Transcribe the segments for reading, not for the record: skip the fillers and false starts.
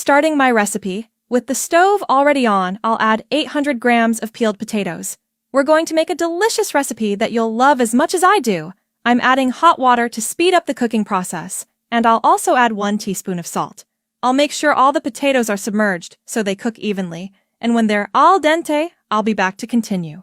starting my recipe. With the stove already on, I'll add 800 grams of peeled potatoes. We're going to make a delicious recipe that you'll love as much as I do. I'm adding hot water to speed up the cooking process, and I'll also add 1 teaspoon of salt. I'll make sure all the potatoes are submerged so they cook evenly, and when they're al dente, I'll be back to continue.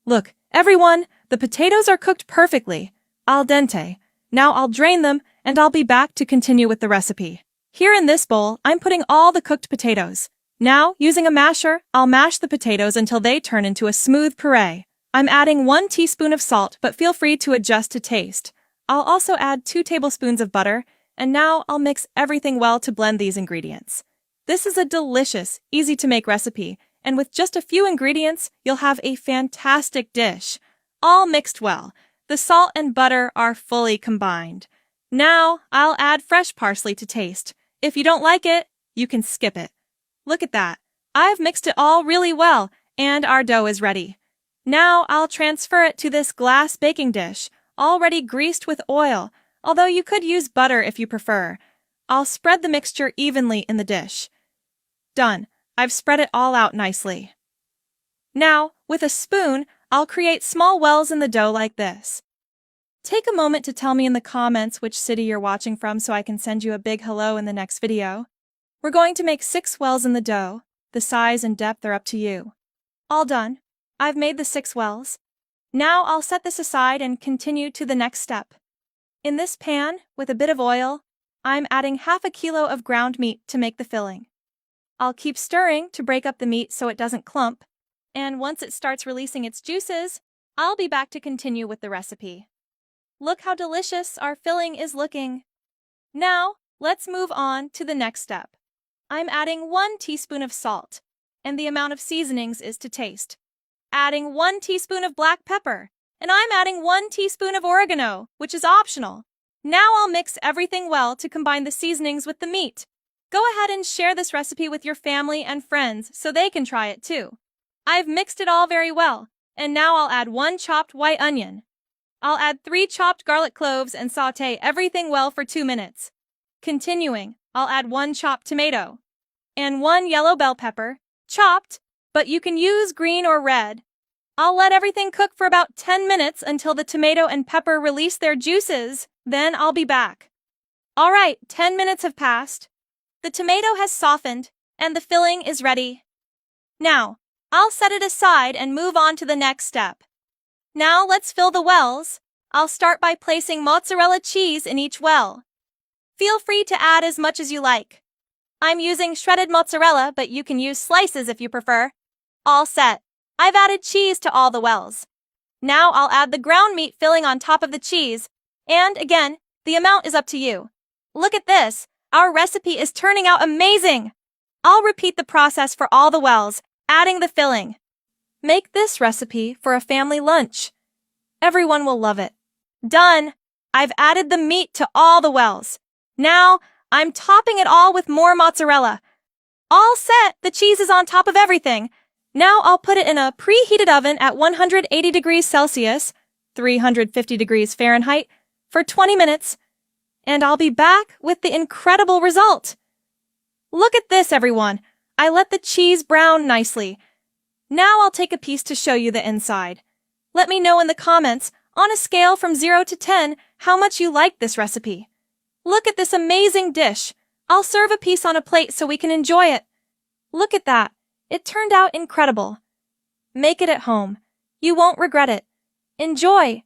Look, everyone, the potatoes are cooked perfectly, al dente. Now I'll drain them, and I'll be back to continue with the recipe. Here in this bowl, I'm putting all the cooked potatoes. Now, using a masher, I'll mash the potatoes until they turn into a smooth puree. I'm adding 1 teaspoon of salt, but feel free to adjust to taste. I'll also add 2 tablespoons of butter, and now I'll mix everything well to blend these ingredients. This is a delicious, easy-to-make recipe, and with just a few ingredients, you'll have a fantastic dish. All mixed well. The salt and butter are fully combined. Now, I'll add fresh parsley to taste. If you don't like it, you can skip it. Look at that. I've mixed it all really well, and our dough is ready. Now I'll transfer it to this glass baking dish, already greased with oil, although you could use butter if you prefer. I'll spread the mixture evenly in the dish. Done. I've spread it all out nicely. Now, with a spoon, I'll create small wells in the dough like this. Take a moment to tell me in the comments which city you're watching from so I can send you a big hello in the next video. We're going to make 6 wells in the dough. The size and depth are up to you. All done. I've made the 6 wells. Now I'll set this aside and continue to the next step. In this pan, with a bit of oil, I'm adding half a kilo of ground meat to make the filling. I'll keep stirring to break up the meat so it doesn't clump, and once it starts releasing its juices, I'll be back to continue with the recipe. Look how delicious our filling is looking. Now, let's move on to the next step. I'm adding 1 teaspoon of salt, and the amount of seasonings is to taste. Adding 1 teaspoon of black pepper, and I'm adding 1 teaspoon of oregano, which is optional. Now I'll mix everything well to combine the seasonings with the meat. Go ahead and share this recipe with your family and friends so they can try it too. I've mixed it all very well, and now I'll add 1 chopped white onion. I'll add 3 chopped garlic cloves and sauté everything well for 2 minutes. Continuing, I'll add 1 chopped tomato and 1 yellow bell pepper, chopped, but you can use green or red. I'll let everything cook for about 10 minutes until the tomato and pepper release their juices, then I'll be back. All right, 10 minutes have passed. The tomato has softened, and the filling is ready. Now, I'll set it aside and move on to the next step. Now let's fill the wells. I'll start by placing mozzarella cheese in each well. Feel free to add as much as you like. I'm using shredded mozzarella, but you can use slices if you prefer. All set. I've added cheese to all the wells. Now I'll add the ground meat filling on top of the cheese, and again, the amount is up to you. Look at this. Our recipe is turning out amazing. I'll repeat the process for all the wells, adding the filling. Make this recipe for a family lunch. Everyone will love it. Done! I've added the meat to all the wells. Now, I'm topping it all with more mozzarella. All set! The cheese is on top of everything. Now I'll put it in a preheated oven at 180 degrees Celsius, 350 degrees Fahrenheit, for 20 minutes. And I'll be back with the incredible result. Look at this, everyone. I let the cheese brown nicely. Now I'll take a piece to show you the inside. Let me know in the comments, on a scale from 0 to 10, how much you like this recipe. Look at this amazing dish. I'll serve a piece on a plate so we can enjoy it. Look at that. It turned out incredible. Make it at home. You won't regret it. Enjoy!